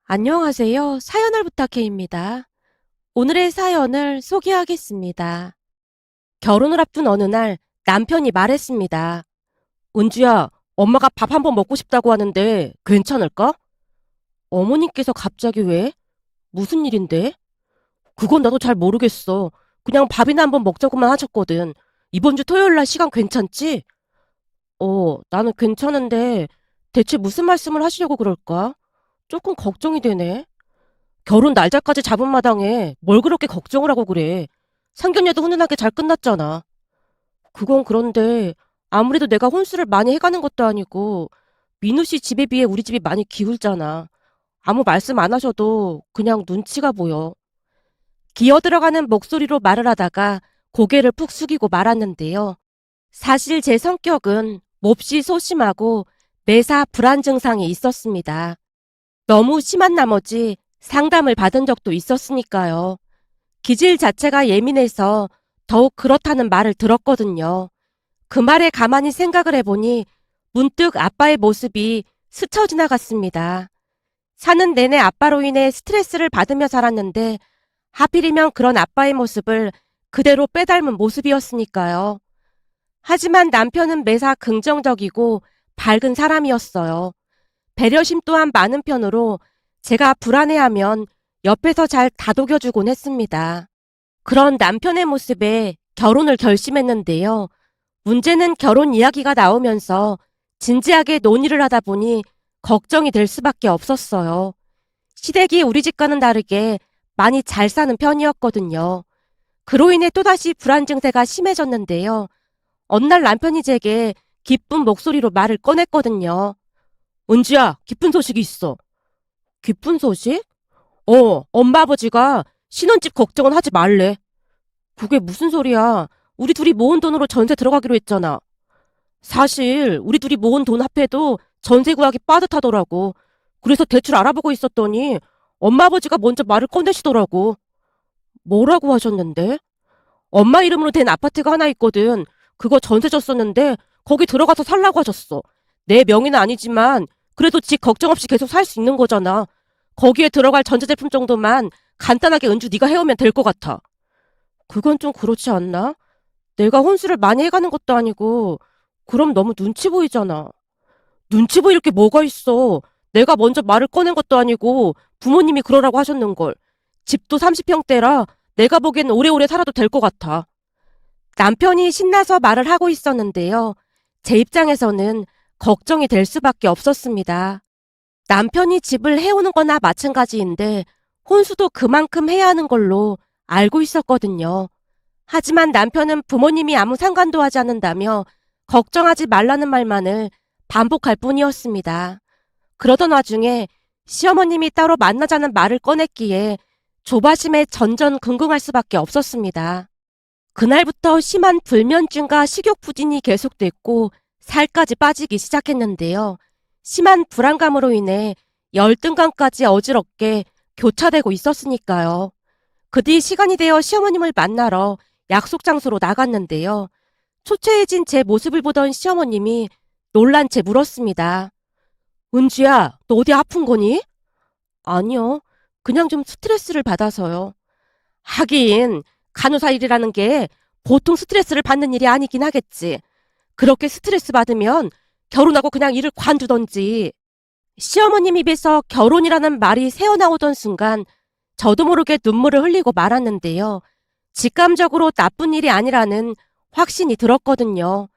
안녕하세요. 사연을 부탁해입니다. 오늘의 사연을 소개하겠습니다. 결혼을 앞둔 어느 날 남편이 말했습니다. 은주야, 엄마가 밥 한번 먹고 싶다고 하는데 괜찮을까? 어머님께서 갑자기 왜? 무슨 일인데? 그건 나도 잘 모르겠어. 그냥 밥이나 한번 먹자고만 하셨거든. 이번 주 토요일 날 시간 괜찮지? 나는 괜찮은데 대체 무슨 말씀을 하시려고 그럴까? 조금 걱정이 되네. 결혼 날짜까지 잡은 마당에 뭘 그렇게 걱정을 하고 그래. 상견례도 훈훈하게 잘 끝났잖아. 그건 그런데 아무래도 내가 혼수를 많이 해가는 것도 아니고 민우 씨 집에 비해 우리 집이 많이 기울잖아. 아무 말씀 안 하셔도 그냥 눈치가 보여. 기어 들어가는 목소리로 말을 하다가 고개를 푹 숙이고 말았는데요. 사실 제 성격은 몹시 소심하고 매사 불안 증상이 있었습니다. 너무 심한 나머지 상담을 받은 적도 있었으니까요. 기질 자체가 예민해서 더욱 그렇다는 말을 들었거든요. 그 말에 가만히 생각을 해보니 문득 아빠의 모습이 스쳐 지나갔습니다. 사는 내내 아빠로 인해 스트레스를 받으며 살았는데 하필이면 그런 아빠의 모습을 그대로 빼닮은 모습이었으니까요. 하지만 남편은 매사 긍정적이고 밝은 사람이었어요. 배려심 또한 많은 편으로 제가 불안해하면 옆에서 잘 다독여주곤 했습니다. 그런 남편의 모습에 결혼을 결심했는데요. 문제는 결혼 이야기가 나오면서 진지하게 논의를 하다 보니 걱정이 될 수밖에 없었어요. 시댁이 우리 집과는 다르게 많이 잘 사는 편이었거든요. 그로 인해 또다시 불안 증세가 심해졌는데요. 어느 날 남편이 제게 기쁜 목소리로 말을 꺼냈거든요. 은지야, 기쁜 소식이 있어. 기쁜 소식? 엄마 아버지가 신혼집 걱정은 하지 말래. 그게 무슨 소리야. 우리 둘이 모은 돈으로 전세 들어가기로 했잖아. 사실 우리 둘이 모은 돈 합해도 전세 구하기 빠듯하더라고. 그래서 대출 알아보고 있었더니 엄마 아버지가 먼저 말을 꺼내시더라고. 뭐라고 하셨는데? 엄마 이름으로 된 아파트가 하나 있거든. 그거 전세 줬었는데 거기 들어가서 살라고 하셨어. 내 명의는 아니지만 그래도 집 걱정 없이 계속 살 수 있는 거잖아. 거기에 들어갈 전자제품 정도만 간단하게 은주 네가 해오면 될 것 같아. 그건 좀 그렇지 않나? 내가 혼수를 많이 해가는 것도 아니고 그럼 너무 눈치 보이잖아. 눈치 보일 게 뭐가 있어. 내가 먼저 말을 꺼낸 것도 아니고 부모님이 그러라고 하셨는걸. 집도 30평대라 내가 보기엔 오래오래 살아도 될 것 같아. 남편이 신나서 말을 하고 있었는데요. 제 입장에서는 걱정이 될 수밖에 없었습니다. 남편이 집을 해오는 거나 마찬가지인데 혼수도 그만큼 해야 하는 걸로 알고 있었거든요. 하지만 남편은 부모님이 아무 상관도 하지 않는다며 걱정하지 말라는 말만을 반복할 뿐이었습니다. 그러던 와중에 시어머님이 따로 만나자는 말을 꺼냈기에 조바심에 전전긍긍할 수밖에 없었습니다. 그날부터 심한 불면증과 식욕부진이 계속됐고 살까지 빠지기 시작했는데요. 심한 불안감으로 인해 열등감까지 어지럽게 교차되고 있었으니까요. 그 뒤 시간이 되어 시어머님을 만나러 약속 장소로 나갔는데요. 초췌해진 제 모습을 보던 시어머님이 놀란 채 물었습니다. 은주야, 너 어디 아픈 거니? 아니요. 그냥 좀 스트레스를 받아서요. 하긴 간호사 일이라는 게 보통 스트레스를 받는 일이 아니긴 하겠지. 그렇게 스트레스 받으면 결혼하고 그냥 일을 관두던지. 시어머님 입에서 결혼이라는 말이 새어나오던 순간 저도 모르게 눈물을 흘리고 말았는데요. 직감적으로 나쁜 일이 아니라는 확신이 들었거든요.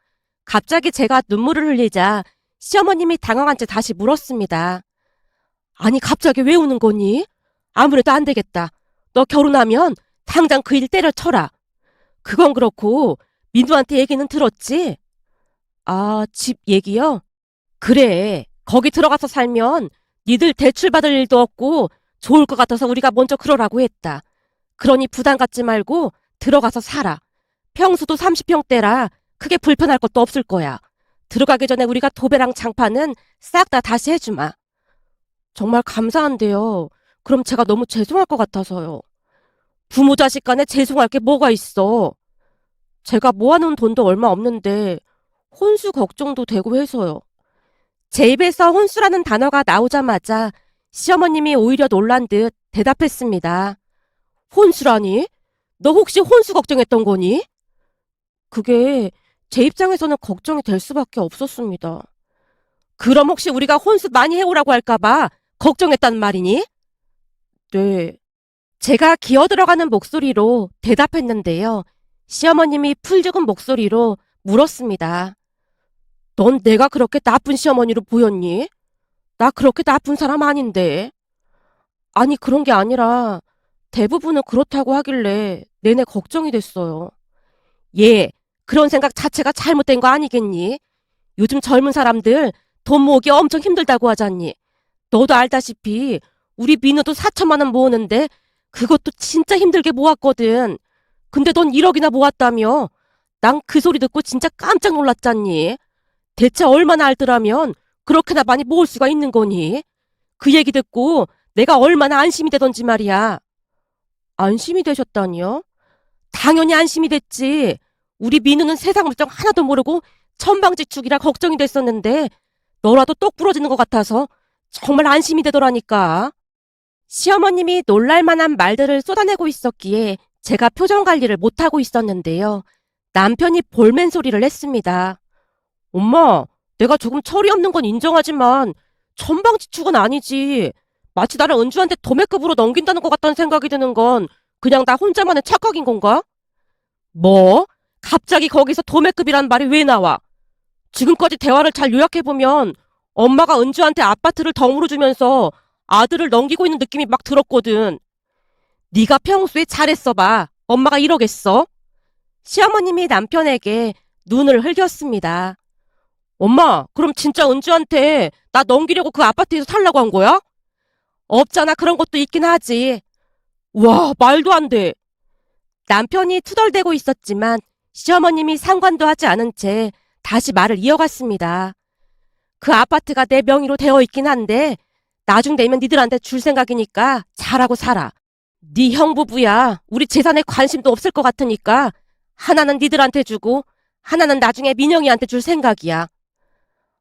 갑자기 제가 눈물을 흘리자 시어머님이 당황한 채 다시 물었습니다. 아니 갑자기 왜 우는 거니? 아무래도 안 되겠다. 너 결혼하면 당장 그 일 때려쳐라. 그건 그렇고 민두한테 얘기는 들었지? 아, 집 얘기요? 그래. 거기 들어가서 살면 니들 대출 받을 일도 없고 좋을 것 같아서 우리가 먼저 그러라고 했다. 그러니 부담 갖지 말고 들어가서 살아. 평수도 30평대라 크게 불편할 것도 없을 거야. 들어가기 전에 우리가 도배랑 장판은 싹 다 다시 해주마. 정말 감사한데요. 그럼 제가 너무 죄송할 것 같아서요. 부모 자식 간에 죄송할 게 뭐가 있어. 제가 모아놓은 돈도 얼마 없는데 혼수 걱정도 되고 해서요. 제 입에서 혼수라는 단어가 나오자마자 시어머님이 오히려 놀란 듯 대답했습니다. 혼수라니? 너 혹시 혼수 걱정했던 거니? 그게 제 입장에서는 걱정이 될 수밖에 없었습니다. 그럼 혹시 우리가 혼수 많이 해오라고 할까봐 걱정했단 말이니? 네. 제가 기어 들어가는 목소리로 대답했는데요. 시어머님이 풀 죽은 목소리로 물었습니다. 넌 내가 그렇게 나쁜 시어머니로 보였니? 나 그렇게 나쁜 사람 아닌데. 아니, 그런 게 아니라 대부분은 그렇다고 하길래 내내 걱정이 됐어요. 얘, 그런 생각 자체가 잘못된 거 아니겠니? 요즘 젊은 사람들 돈 모으기 엄청 힘들다고 하잖니. 너도 알다시피 우리 민우도 4천만 원 모으는데 그것도 진짜 힘들게 모았거든. 근데 넌 1억이나 모았다며. 난 그 소리 듣고 진짜 깜짝 놀랐잖니. 대체 얼마나 알더라면 그렇게나 많이 모을 수가 있는 거니? 그 얘기 듣고 내가 얼마나 안심이 되던지 말이야. 안심이 되셨다니요? 당연히 안심이 됐지. 우리 민우는 세상 물정 하나도 모르고 천방지축이라 걱정이 됐었는데 너라도 똑 부러지는 것 같아서 정말 안심이 되더라니까. 시어머님이 놀랄만한 말들을 쏟아내고 있었기에 제가 표정 관리를 못하고 있었는데요. 남편이 볼멘 소리를 했습니다. 엄마, 내가 조금 철이 없는 건 인정하지만 천방지축은 아니지. 마치 나를 은주한테 도매급으로 넘긴다는 것 같다는 생각이 드는 건 그냥 나 혼자만의 착각인 건가? 뭐? 갑자기 거기서 도매급이란 말이 왜 나와? 지금까지 대화를 잘 요약해보면 엄마가 은주한테 아파트를 덩으로 주면서 아들을 넘기고 있는 느낌이 막 들었거든. 네가 평소에 잘했어 봐. 엄마가 이러겠어? 시어머님이 남편에게 눈을 흘겼습니다. 엄마, 그럼 진짜 은주한테 나 넘기려고 그 아파트에서 살라고 한 거야? 없잖아. 그런 것도 있긴 하지. 와, 말도 안 돼. 남편이 투덜대고 있었지만 시어머님이 상관도 하지 않은 채 다시 말을 이어갔습니다. 그 아파트가 내 명의로 되어 있긴 한데 나중 되면 니들한테 줄 생각이니까 잘하고 살아. 네 형부부야. 우리 재산에 관심도 없을 것 같으니까 하나는 니들한테 주고 하나는 나중에 민영이한테 줄 생각이야.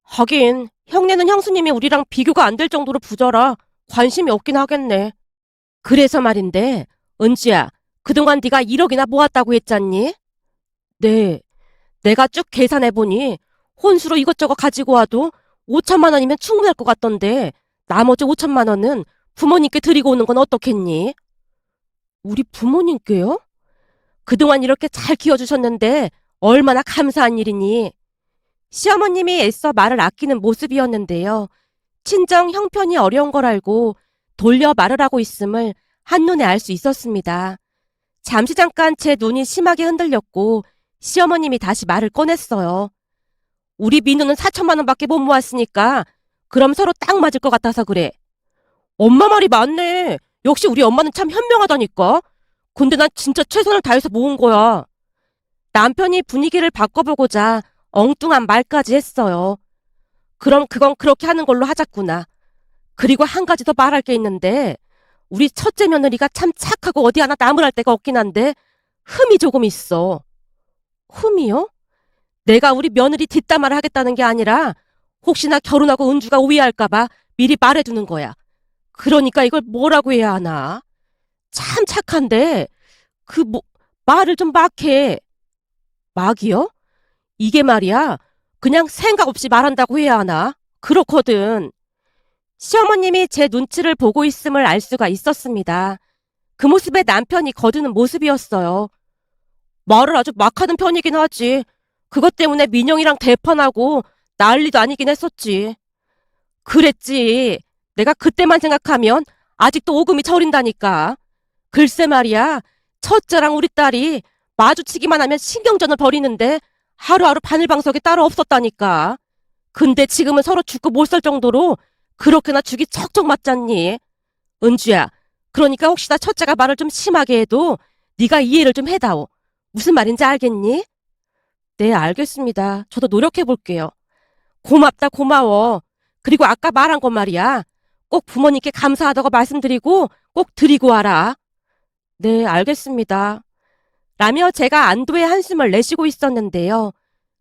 하긴 형네는 형수님이 우리랑 비교가 안 될 정도로 부자라 관심이 없긴 하겠네. 그래서 말인데 은지야, 그동안 네가 1억이나 모았다고 했잖니? 네. 내가 쭉 계산해보니 혼수로 이것저것 가지고 와도 5천만 원이면 충분할 것 같던데 나머지 5천만 원은 부모님께 드리고 오는 건 어떻겠니? 우리 부모님께요? 그동안 이렇게 잘 키워주셨는데 얼마나 감사한 일이니? 시어머님이 애써 말을 아끼는 모습이었는데요. 친정 형편이 어려운 걸 알고 돌려 말을 하고 있음을 한눈에 알 수 있었습니다. 잠시 잠깐 제 눈이 심하게 흔들렸고 시어머님이 다시 말을 꺼냈어요. 우리 민우는 4천만 원밖에 못 모았으니까 그럼 서로 딱 맞을 것 같아서 그래. 엄마 말이 맞네. 역시 우리 엄마는 참 현명하다니까. 근데 난 진짜 최선을 다해서 모은 거야. 남편이 분위기를 바꿔보고자 엉뚱한 말까지 했어요. 그럼 그건 그렇게 하는 걸로 하자꾸나. 그리고 한 가지 더 말할 게 있는데 우리 첫째 며느리가 참 착하고 어디 하나 나무랄 데가 없긴 한데 흠이 조금 있어. 흠이요? 내가 우리 며느리 뒷담화를 하겠다는 게 아니라 혹시나 결혼하고 은주가 오해할까봐 미리 말해두는 거야. 그러니까 이걸 뭐라고 해야 하나? 참 착한데 말을 좀 막 해. 막이요? 이게 말이야. 그냥 생각 없이 말한다고 해야 하나? 그렇거든. 시어머님이 제 눈치를 보고 있음을 알 수가 있었습니다. 그 모습에 남편이 거드는 모습이었어요. 말을 아주 막 하는 편이긴 하지. 그것 때문에 민영이랑 대판하고 난리도 아니긴 했었지. 그랬지. 내가 그때만 생각하면 아직도 오금이 저린다니까. 글쎄 말이야. 첫째랑 우리 딸이 마주치기만 하면 신경전을 벌이는데 하루하루 바늘방석이 따로 없었다니까. 근데 지금은 서로 죽고 못 살 정도로 그렇게나 죽이 척척 맞잖니. 은주야, 그러니까 혹시나 첫째가 말을 좀 심하게 해도 네가 이해를 좀 해다오. 무슨 말인지 알겠니? 네, 알겠습니다. 저도 노력해볼게요. 고맙다, 고마워. 그리고 아까 말한 것 말이야. 꼭 부모님께 감사하다고 말씀드리고 꼭 드리고 와라. 네, 알겠습니다. 라며 제가 안도의 한숨을 내쉬고 있었는데요.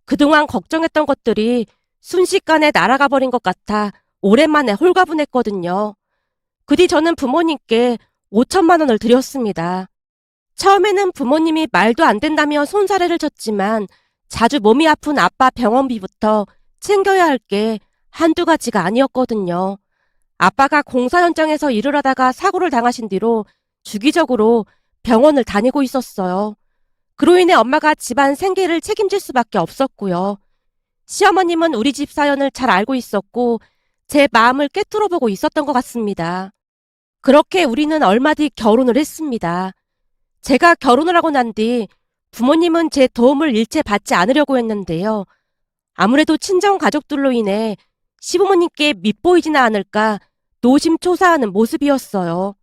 그동안 걱정했던 것들이 순식간에 날아가 버린 것 같아 오랜만에 홀가분했거든요. 그 뒤 저는 부모님께 5천만 원을 드렸습니다. 처음에는 부모님이 말도 안 된다며 손사래를 쳤지만 자주 몸이 아픈 아빠 병원비부터 챙겨야 할 게 한두 가지가 아니었거든요. 아빠가 공사 현장에서 일을 하다가 사고를 당하신 뒤로 주기적으로 병원을 다니고 있었어요. 그로 인해 엄마가 집안 생계를 책임질 수밖에 없었고요. 시어머님은 우리 집 사연을 잘 알고 있었고 제 마음을 꿰뚫어보고 있었던 것 같습니다. 그렇게 우리는 얼마 뒤 결혼을 했습니다. 제가 결혼을 하고 난 뒤 부모님은 제 도움을 일체 받지 않으려고 했는데요. 아무래도 친정 가족들로 인해 시부모님께 밉보이지나 않을까 노심초사하는 모습이었어요.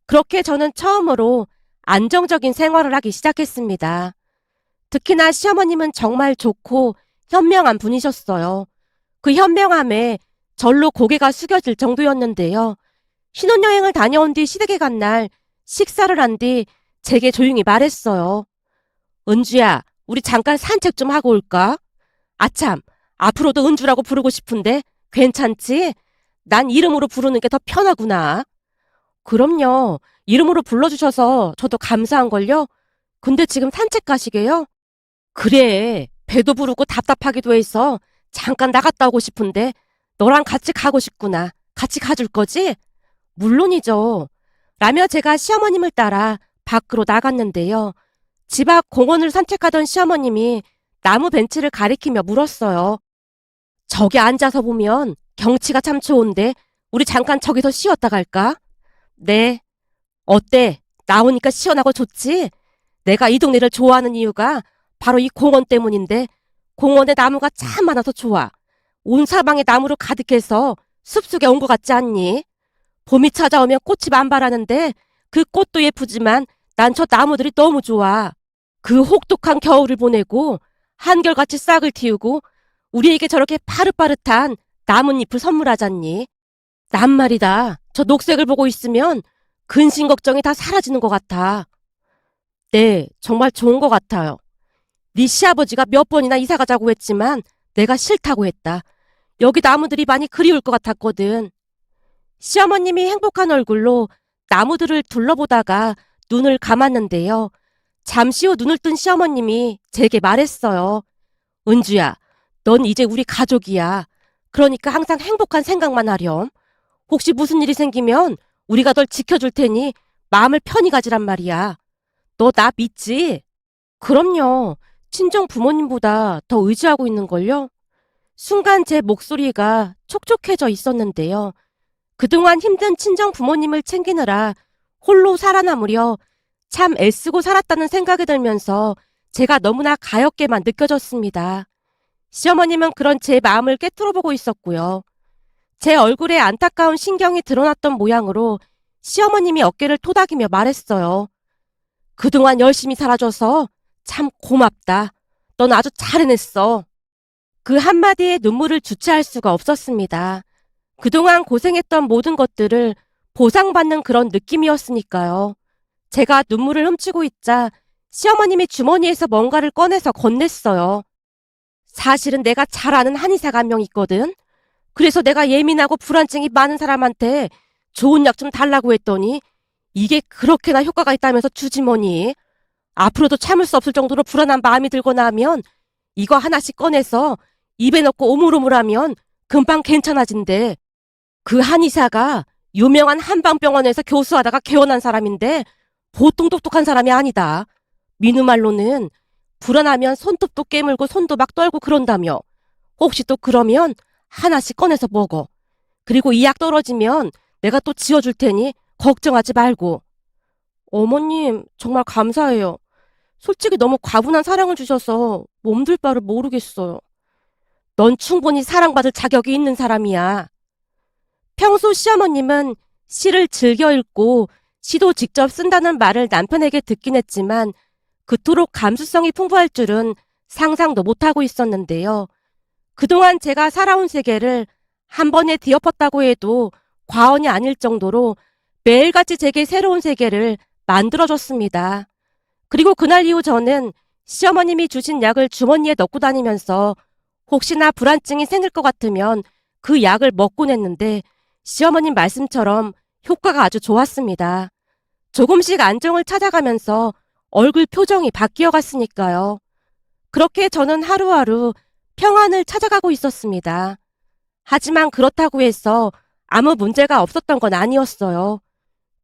그렇게 저는 처음으로 안정적인 생활을 하기 시작했습니다. 특히나 시어머님은 정말 좋고 현명한 분이셨어요. 그 현명함에 절로 고개가 숙여질 정도였는데요. 신혼여행을 다녀온 뒤 시댁에 간 날 식사를 한 뒤 제게 조용히 말했어요. 은주야, 우리 잠깐 산책 좀 하고 올까? 아참, 앞으로도 은주라고 부르고 싶은데 괜찮지? 난 이름으로 부르는 게 더 편하구나. 그럼요. 이름으로 불러주셔서 저도 감사한걸요. 근데 지금 산책 가시게요? 그래. 배도 부르고 답답하기도 해서 잠깐 나갔다 오고 싶은데 너랑 같이 가고 싶구나. 같이 가줄 거지? 물론이죠. 라며 제가 시어머님을 따라 밖으로 나갔는데요. 집 앞 공원을 산책하던 시어머님이 나무 벤치를 가리키며 물었어요. 저기 앉아서 보면 경치가 참 좋은데 우리 잠깐 저기서 쉬었다 갈까? 네. 어때? 나오니까 시원하고 좋지? 내가 이 동네를 좋아하는 이유가 바로 이 공원 때문인데 공원에 나무가 참 많아서 좋아. 온 사방에 나무로 가득해서 숲속에 온 것 같지 않니? 봄이 찾아오면 꽃이 만발하는데 그 꽃도 예쁘지만 난 저 나무들이 너무 좋아. 그 혹독한 겨울을 보내고 한결같이 싹을 틔우고 우리에게 저렇게 파릇파릇한 나뭇잎을 선물하잖니. 난 말이다. 저 녹색을 보고 있으면 근심 걱정이 다 사라지는 것 같아. 네, 정말 좋은 것 같아요. 네 시아버지가 몇 번이나 이사 가자고 했지만 내가 싫다고 했다. 여기 나무들이 많이 그리울 것 같았거든. 시어머님이 행복한 얼굴로 나무들을 둘러보다가 눈을 감았는데요. 잠시 후 눈을 뜬 시어머님이 제게 말했어요. 은주야, 넌 이제 우리 가족이야. 그러니까 항상 행복한 생각만 하렴. 혹시 무슨 일이 생기면 우리가 널 지켜줄 테니 마음을 편히 가지란 말이야. 너 나 믿지? 그럼요. 친정 부모님보다 더 의지하고 있는걸요? 순간 제 목소리가 촉촉해져 있었는데요. 그동안 힘든 친정 부모님을 챙기느라 홀로 살아남으려 참 애쓰고 살았다는 생각이 들면서 제가 너무나 가엾게만 느껴졌습니다. 시어머님은 그런 제 마음을 꿰뚫어보고 있었고요. 제 얼굴에 안타까운 신경이 드러났던 모양으로 시어머님이 어깨를 토닥이며 말했어요. 그동안 열심히 살아줘서 참 고맙다. 넌 아주 잘 해냈어. 그 한마디에 눈물을 주체할 수가 없었습니다. 그동안 고생했던 모든 것들을 보상받는 그런 느낌이었으니까요. 제가 눈물을 훔치고 있자 시어머님이 주머니에서 뭔가를 꺼내서 건넸어요. 사실은 내가 잘 아는 한의사가 한 명 있거든. 그래서 내가 예민하고 불안증이 많은 사람한테 좋은 약 좀 달라고 했더니 이게 그렇게나 효과가 있다면서 주지 뭐니. 앞으로도 참을 수 없을 정도로 불안한 마음이 들거나 하면 이거 하나씩 꺼내서 입에 넣고 오물오물하면 금방 괜찮아진대. 그 한의사가 유명한 한방병원에서 교수하다가 개원한 사람인데 보통 똑똑한 사람이 아니다. 민우 말로는 불안하면 손톱도 깨물고 손도 막 떨고 그런다며. 혹시 또 그러면 하나씩 꺼내서 먹어. 그리고 이 약 떨어지면 내가 또 지어줄 테니 걱정하지 말고. 어머님, 정말 감사해요. 솔직히 너무 과분한 사랑을 주셔서 몸둘 바를 모르겠어요. 넌 충분히 사랑받을 자격이 있는 사람이야. 평소 시어머님은 시를 즐겨 읽고 시도 직접 쓴다는 말을 남편에게 듣긴 했지만 그토록 감수성이 풍부할 줄은 상상도 못하고 있었는데요. 그동안 제가 살아온 세계를 한 번에 뒤엎었다고 해도 과언이 아닐 정도로 매일같이 제게 새로운 세계를 만들어줬습니다. 그리고 그날 이후 저는 시어머님이 주신 약을 주머니에 넣고 다니면서 혹시나 불안증이 생길 것 같으면 그 약을 먹곤 했는데 시어머님 말씀처럼 효과가 아주 좋았습니다. 조금씩 안정을 찾아가면서 얼굴 표정이 바뀌어 갔으니까요. 그렇게 저는 하루하루 평안을 찾아가고 있었습니다. 하지만 그렇다고 해서 아무 문제가 없었던 건 아니었어요.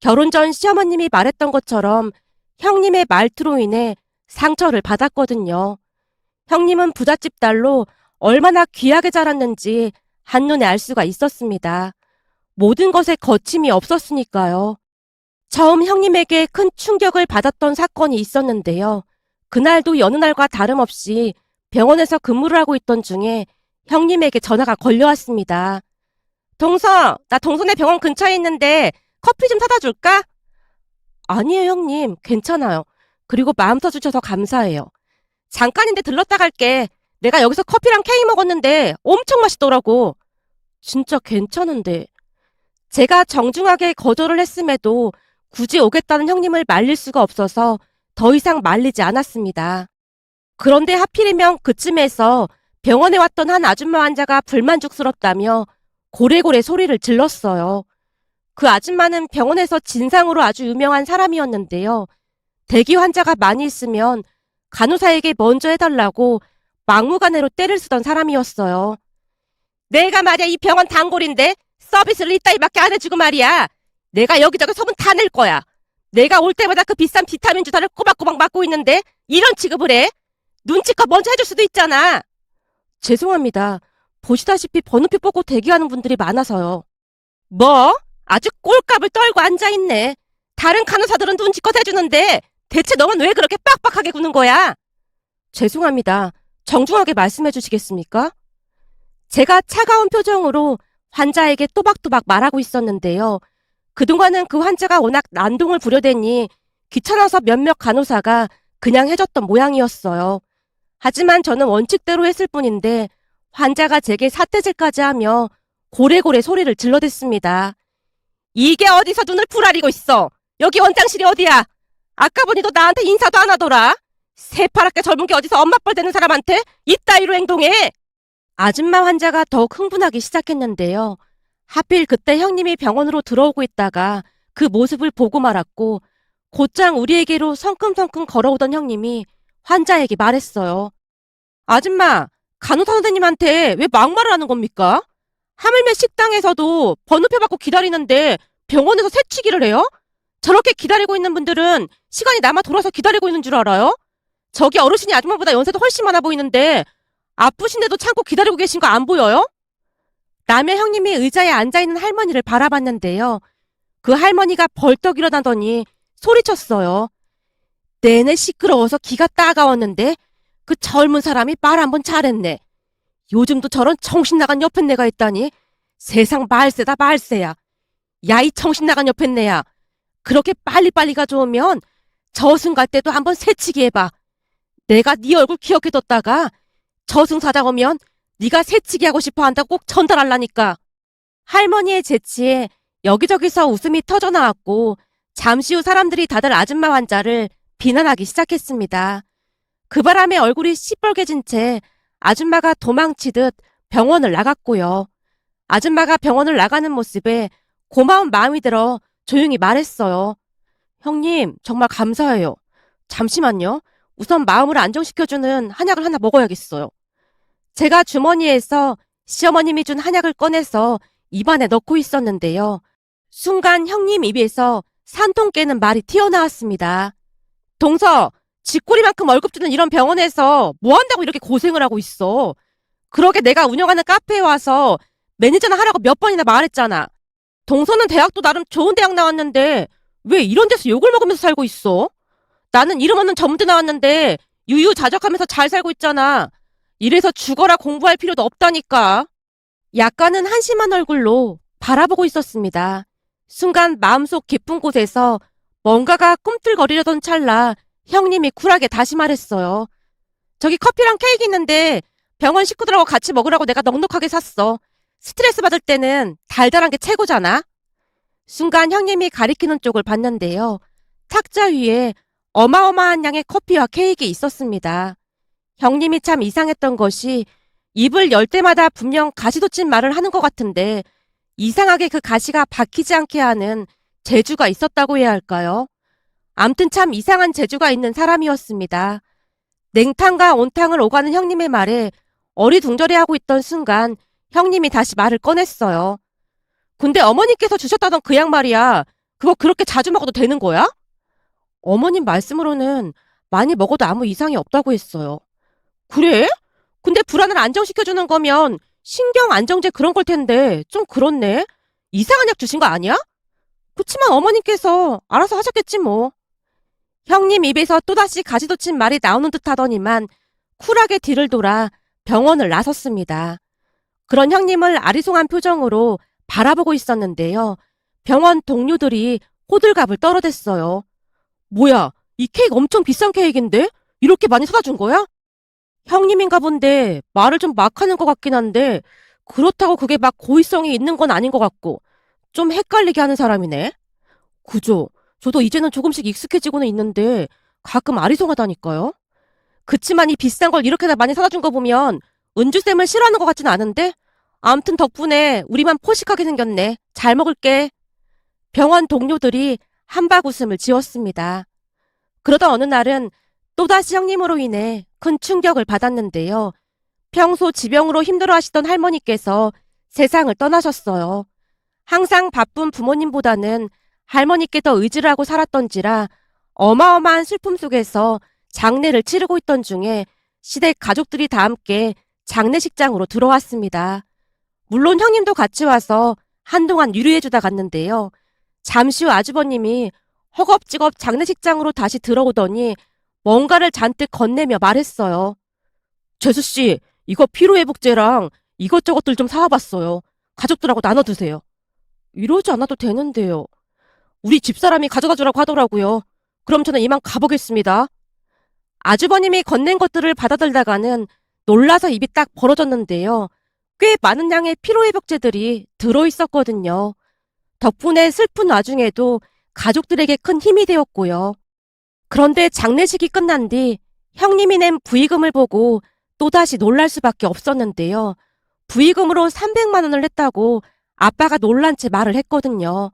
결혼 전 시어머님이 말했던 것처럼 형님의 말투로 인해 상처를 받았거든요. 형님은 부잣집 딸로 얼마나 귀하게 자랐는지 한눈에 알 수가 있었습니다. 모든 것에 거침이 없었으니까요. 처음 형님에게 큰 충격을 받았던 사건이 있었는데요. 그날도 여느 날과 다름없이 병원에서 근무를 하고 있던 중에 형님에게 전화가 걸려왔습니다. 동서, 나 동선의 병원 근처에 있는데 커피 좀 사다 줄까? 아니에요, 형님. 괜찮아요. 그리고 마음 써주셔서 감사해요. 잠깐인데 들렀다 갈게. 내가 여기서 커피랑 케이크 먹었는데 엄청 맛있더라고. 진짜 괜찮은데. 제가 정중하게 거절을 했음에도 굳이 오겠다는 형님을 말릴 수가 없어서 더 이상 말리지 않았습니다. 그런데 하필이면 그쯤에서 병원에 왔던 한 아줌마 환자가 불만족스럽다며 고래고래 소리를 질렀어요. 그 아줌마는 병원에서 진상으로 아주 유명한 사람이었는데요. 대기 환자가 많이 있으면 간호사에게 먼저 해달라고 막무가내로 때를 쓰던 사람이었어요. 내가 말이야 이 병원 단골인데 서비스를 이따위밖에 안 해주고 말이야. 내가 여기저기 소문 다 낼 거야. 내가 올 때마다 그 비싼 비타민 주사를 꼬박꼬박 맞고 있는데 이런 취급을 해? 눈치껏 먼저 해줄 수도 있잖아. 죄송합니다. 보시다시피 번호표 뽑고 대기하는 분들이 많아서요. 뭐? 아주 꼴값을 떨고 앉아있네. 다른 간호사들은 눈치껏 해주는데 대체 너는 왜 그렇게 빡빡하게 구는 거야? 죄송합니다. 정중하게 말씀해 주시겠습니까? 제가 차가운 표정으로 환자에게 또박또박 말하고 있었는데요. 그동안은 그 환자가 워낙 난동을 부려대니 귀찮아서 몇몇 간호사가 그냥 해줬던 모양이었어요. 하지만 저는 원칙대로 했을 뿐인데 환자가 제게 사태질까지 하며 고래고래 소리를 질러댔습니다. 이게 어디서 눈을 부라리고 있어? 여기 원장실이 어디야? 아까 보니 너 나한테 인사도 안 하더라. 새파랗게 젊은 게 어디서 엄마뻘 되는 사람한테 이따위로 행동해. 아줌마 환자가 더욱 흥분하기 시작했는데요. 하필 그때 형님이 병원으로 들어오고 있다가 그 모습을 보고 말았고 곧장 우리에게로 성큼성큼 걸어오던 형님이 환자에게 말했어요. 아줌마, 간호사 선생님한테 왜 막말을 하는 겁니까? 하물며 식당에서도 번호표 받고 기다리는데 병원에서 새치기를 해요? 저렇게 기다리고 있는 분들은 시간이 남아 돌아서 기다리고 있는 줄 알아요? 저기 어르신이 아줌마보다 연세도 훨씬 많아 보이는데 아프신데도 참고 기다리고 계신 거 안 보여요? 남의 형님이 의자에 앉아있는 할머니를 바라봤는데요. 그 할머니가 벌떡 일어나더니 소리쳤어요. 내내 시끄러워서 기가 따가웠는데 그 젊은 사람이 말 한 번 잘했네. 요즘도 저런 정신나간 옆앤내가 있다니. 세상 말세다 말세야. 야 이 정신나간 옆앤내야. 그렇게 빨리빨리 가져오면 저승 갈 때도 한번 새치기 해봐. 내가 네 얼굴 기억해뒀다가 저승 사자 오면 네가 새치기 하고 싶어 한다고 꼭 전달하려니까. 할머니의 재치에 여기저기서 웃음이 터져나왔고 잠시 후 사람들이 다들 아줌마 환자를 비난하기 시작했습니다. 그 바람에 얼굴이 시뻘개진 채 아줌마가 도망치듯 병원을 나갔고요. 아줌마가 병원을 나가는 모습에 고마운 마음이 들어 조용히 말했어요. 형님, 정말 감사해요. 잠시만요. 우선 마음을 안정시켜주는 한약을 하나 먹어야겠어요. 제가 주머니에서 시어머님이 준 한약을 꺼내서 입안에 넣고 있었는데요. 순간 형님 입에서 산통 깨는 말이 튀어나왔습니다. 동서, 쥐꼬리만큼 월급 주는 이런 병원에서 뭐 한다고 이렇게 고생을 하고 있어. 그러게 내가 운영하는 카페에 와서 매니저나 하라고 몇 번이나 말했잖아. 동서는 대학도 나름 좋은 대학 나왔는데 왜 이런 데서 욕을 먹으면서 살고 있어? 나는 이름 없는 전문대 나왔는데 유유자적하면서 잘 살고 있잖아. 이래서 죽어라 공부할 필요도 없다니까. 약간은 한심한 얼굴로 바라보고 있었습니다. 순간 마음속 깊은 곳에서 뭔가가 꿈틀거리려던 찰나 형님이 쿨하게 다시 말했어요. 저기 커피랑 케이크 있는데 병원 식구들하고 같이 먹으라고 내가 넉넉하게 샀어. 스트레스 받을 때는 달달한 게 최고잖아. 순간 형님이 가리키는 쪽을 봤는데요. 탁자 위에 어마어마한 양의 커피와 케이크 있었습니다. 형님이 참 이상했던 것이 입을 열 때마다 분명 가시돋친 말을 하는 것 같은데 이상하게 그 가시가 박히지 않게 하는 재주가 있었다고 해야 할까요? 암튼 참 이상한 재주가 있는 사람이었습니다. 냉탕과 온탕을 오가는 형님의 말에 어리둥절해하고 있던 순간 형님이 다시 말을 꺼냈어요. 근데 어머니께서 주셨다던 그 약 말이야. 그거 그렇게 자주 먹어도 되는 거야? 어머님 말씀으로는 많이 먹어도 아무 이상이 없다고 했어요. 그래? 근데 불안을 안정시켜주는 거면 신경 안정제 그런 걸 텐데 좀 그렇네. 이상한 약 주신 거 아니야? 그치만 어머님께서 알아서 하셨겠지 뭐. 형님 입에서 또다시 가지도친 말이 나오는 듯 하더니만 쿨하게 뒤를 돌아 병원을 나섰습니다. 그런 형님을 아리송한 표정으로 바라보고 있었는데요. 병원 동료들이 호들갑을 떨어댔어요. 뭐야, 이 케이크 엄청 비싼 케이크인데? 이렇게 많이 사다 준 거야? 형님인가 본데 말을 좀 막 하는 것 같긴 한데 그렇다고 그게 막 고의성이 있는 건 아닌 것 같고 좀 헷갈리게 하는 사람이네. 그죠? 저도 이제는 조금씩 익숙해지고는 있는데 가끔 아리송하다니까요. 그치만 이 비싼 걸 이렇게나 많이 사다 준 거 보면 은주쌤을 싫어하는 것 같진 않은데 암튼 덕분에 우리만 포식하게 생겼네. 잘 먹을게. 병원 동료들이 한박 웃음을 지었습니다. 그러던 어느 날은 또다시 형님으로 인해 큰 충격을 받았는데요. 평소 지병으로 힘들어하시던 할머니께서 세상을 떠나셨어요. 항상 바쁜 부모님보다는 할머니께 더 의지를 하고 살았던지라 어마어마한 슬픔 속에서 장례를 치르고 있던 중에 시댁 가족들이 다 함께 장례식장으로 들어왔습니다. 물론 형님도 같이 와서 한동안 유류해주다 갔는데요. 잠시 후 아주버님이 허겁지겁 장례식장으로 다시 들어오더니 뭔가를 잔뜩 건네며 말했어요. 재수씨, 이거 피로회복제랑 이것저것들 좀 사와봤어요. 가족들하고 나눠 드세요. 이러지 않아도 되는데요. 우리 집사람이 가져다 주라고 하더라고요. 그럼 저는 이만 가보겠습니다. 아주버님이 건넨 것들을 받아들다가는 놀라서 입이 딱 벌어졌는데요. 꽤 많은 양의 피로회복제들이 들어있었거든요. 덕분에 슬픈 와중에도 가족들에게 큰 힘이 되었고요. 그런데 장례식이 끝난 뒤 형님이 낸 부의금을 보고 또다시 놀랄 수밖에 없었는데요. 부의금으로 300만 원을 냈다고 아빠가 놀란 채 말을 했거든요.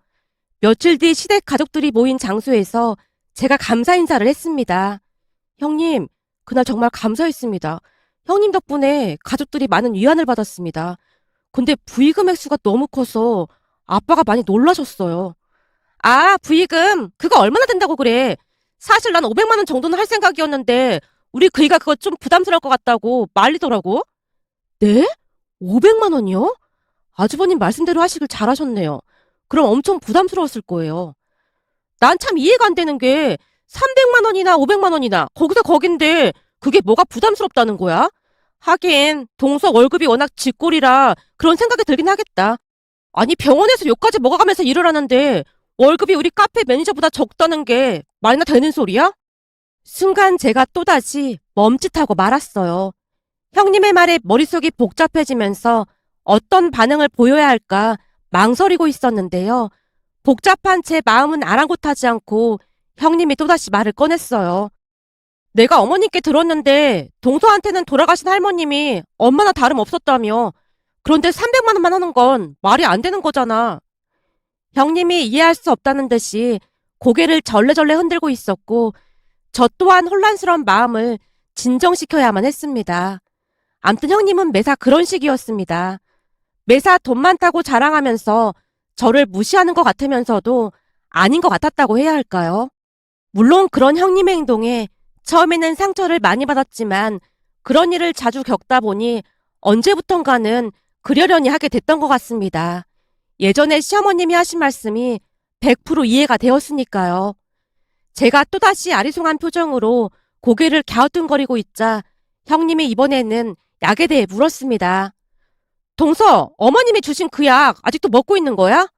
며칠 뒤 시댁 가족들이 모인 장소에서 제가 감사 인사를 했습니다. 형님, 그날 정말 감사했습니다. 형님 덕분에 가족들이 많은 위안을 받았습니다. 근데 부의금 액수가 너무 커서 아빠가 많이 놀라셨어요. 아, 부의금? 그거 얼마나 된다고 그래? 사실 난 500만 원 정도는 할 생각이었는데 우리 그이가 그거 좀 부담스러울 것 같다고 말리더라고. 네? 500만 원이요? 아주버님 말씀대로 하시길 잘하셨네요. 그럼 엄청 부담스러웠을 거예요. 난 참 이해가 안 되는 게 300만 원이나 500만 원이나 거기서 거긴데 그게 뭐가 부담스럽다는 거야? 하긴 동서 월급이 워낙 쥐꼴이라 그런 생각이 들긴 하겠다. 아니 병원에서 욕까지 먹어가면서 일을 하는데 월급이 우리 카페 매니저보다 적다는 게 말이나 되는 소리야? 순간 제가 또다시 멈칫하고 말았어요. 형님의 말에 머릿속이 복잡해지면서 어떤 반응을 보여야 할까 망설이고 있었는데요. 복잡한 제 마음은 아랑곳하지 않고 형님이 또다시 말을 꺼냈어요. 내가 어머님께 들었는데 동서한테는 돌아가신 할머님이 엄마나 다름없었다며. 그런데 300만 원만 하는 건 말이 안 되는 거잖아. 형님이 이해할 수 없다는 듯이 고개를 절레절레 흔들고 있었고 저 또한 혼란스러운 마음을 진정시켜야만 했습니다. 암튼 형님은 매사 그런 식이었습니다. 매사 돈 많다고 자랑하면서 저를 무시하는 것 같으면서도 아닌 것 같았다고 해야 할까요? 물론 그런 형님의 행동에 처음에는 상처를 많이 받았지만 그런 일을 자주 겪다 보니 언제부턴가는 그러려니 하게 됐던 것 같습니다. 예전에 시어머님이 하신 말씀이 100% 이해가 되었으니까요. 제가 또다시 아리송한 표정으로 고개를 갸우뚱거리고 있자 형님이 이번에는 약에 대해 물었습니다. 동서, 어머님이 주신 그 약 아직도 먹고 있는 거야?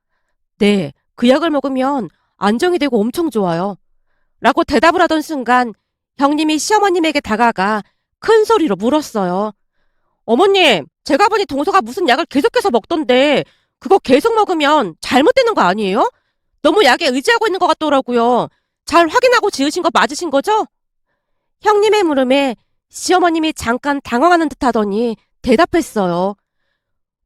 네, 그 약을 먹으면 안정이 되고 엄청 좋아요. 라고 대답을 하던 순간 형님이 시어머님에게 다가가 큰 소리로 물었어요. 어머님, 제가 보니 동서가 무슨 약을 계속해서 먹던데 그거 계속 먹으면 잘못되는 거 아니에요? 너무 약에 의지하고 있는 것 같더라고요. 잘 확인하고 지으신 거 맞으신 거죠? 형님의 물음에 시어머님이 잠깐 당황하는 듯 하더니 대답했어요.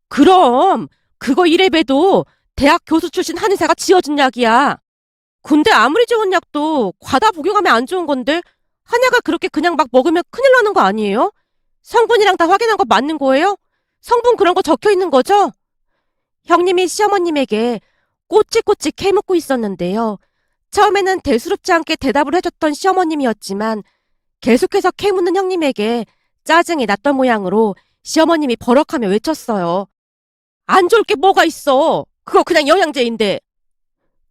그럼 그거 이래봬도 대학 교수 출신 한의사가 지어준 약이야. 근데 아무리 좋은 약도 과다 복용하면 안 좋은 건데 한약을 그렇게 그냥 막 먹으면 큰일 나는 거 아니에요? 성분이랑 다 확인한 거 맞는 거예요? 성분 그런 거 적혀 있는 거죠? 형님이 시어머님에게 꼬치꼬치 캐묻고 있었는데요. 처음에는 대수롭지 않게 대답을 해줬던 시어머님이었지만 계속해서 캐묻는 형님에게 짜증이 났던 모양으로 시어머님이 버럭하며 외쳤어요. 안 좋을 게 뭐가 있어. 그거 그냥 영양제인데.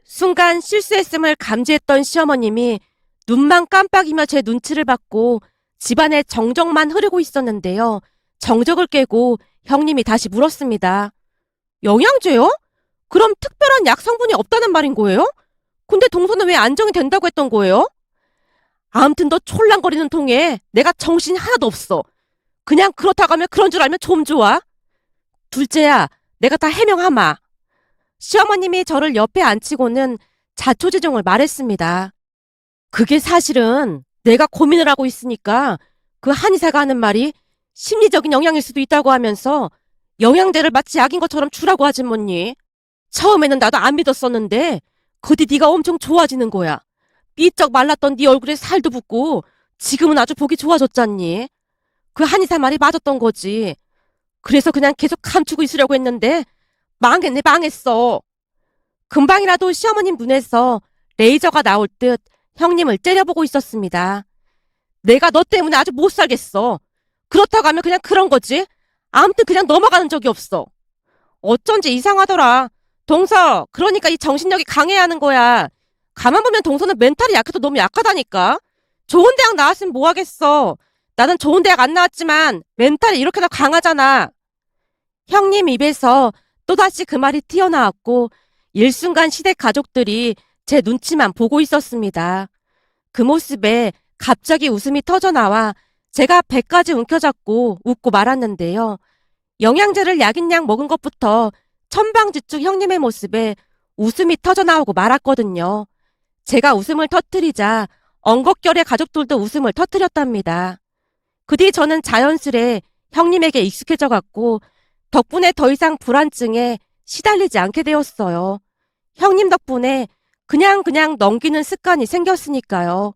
순간 실수했음을 감지했던 시어머님이 눈만 깜빡이며 제 눈치를 받고 집안에 정적만 흐르고 있었는데요. 정적을 깨고 형님이 다시 물었습니다. 영양제요? 그럼 특별한 약 성분이 없다는 말인 거예요? 근데 동서는 왜 안정이 된다고 했던 거예요? 아무튼 너 촐랑거리는 통에 내가 정신이 하나도 없어. 그냥 그렇다고 하면 그런 줄 알면 좀 좋아. 둘째야, 내가 다 해명하마. 시어머님이 저를 옆에 앉히고는 자초지종을 말했습니다. 그게 사실은 내가 고민을 하고 있으니까 그 한의사가 하는 말이 심리적인 영향일 수도 있다고 하면서 영양제를 마치 약인 것처럼 주라고 하진 뭐니. 처음에는 나도 안 믿었었는데 그 뒤 네가 엄청 좋아지는 거야. 삐쩍 말랐던 네 얼굴에 살도 붙고 지금은 아주 보기 좋아졌잖니. 그 한의사 말이 맞았던 거지. 그래서 그냥 계속 감추고 있으려고 했는데 망했네 망했어. 금방이라도 시어머님 눈에서 레이저가 나올 듯 형님을 째려보고 있었습니다. 내가 너 때문에 아주 못 살겠어. 그렇다고 하면 그냥 그런 거지. 아무튼 그냥 넘어가는 적이 없어. 어쩐지 이상하더라. 동서, 그러니까 이 정신력이 강해야 하는 거야. 가만 보면 동서는 멘탈이 약해도 너무 약하다니까. 좋은 대학 나왔으면 뭐 하겠어. 나는 좋은 대학 안 나왔지만 멘탈이 이렇게나 강하잖아. 형님 입에서 또다시 그 말이 튀어나왔고 일순간 시댁 가족들이 제 눈치만 보고 있었습니다. 그 모습에 갑자기 웃음이 터져나와 제가 배까지 움켜잡고 웃고 말았는데요. 영양제를 약인양 먹은 것부터 천방지축 형님의 모습에 웃음이 터져나오고 말았거든요. 제가 웃음을 터뜨리자 엉겁결의 가족들도 웃음을 터뜨렸답니다. 그 뒤 저는 자연스레 형님에게 익숙해져갔고 덕분에 더 이상 불안증에 시달리지 않게 되었어요. 형님 덕분에 그냥 넘기는 습관이 생겼으니까요.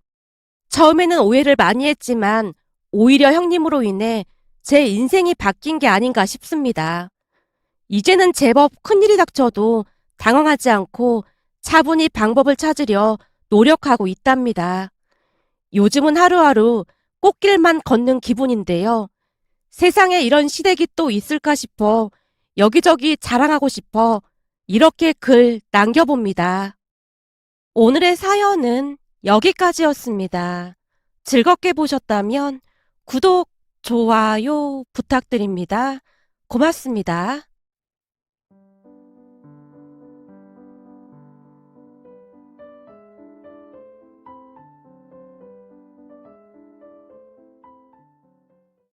처음에는 오해를 많이 했지만 오히려 형님으로 인해 제 인생이 바뀐 게 아닌가 싶습니다. 이제는 제법 큰일이 닥쳐도 당황하지 않고 차분히 방법을 찾으려 노력하고 있답니다. 요즘은 하루하루 꽃길만 걷는 기분인데요. 세상에 이런 시댁이 또 있을까 싶어 여기저기 자랑하고 싶어 이렇게 글 남겨봅니다. 오늘의 사연은 여기까지였습니다. 즐겁게 보셨다면 구독, 좋아요 부탁드립니다. 고맙습니다.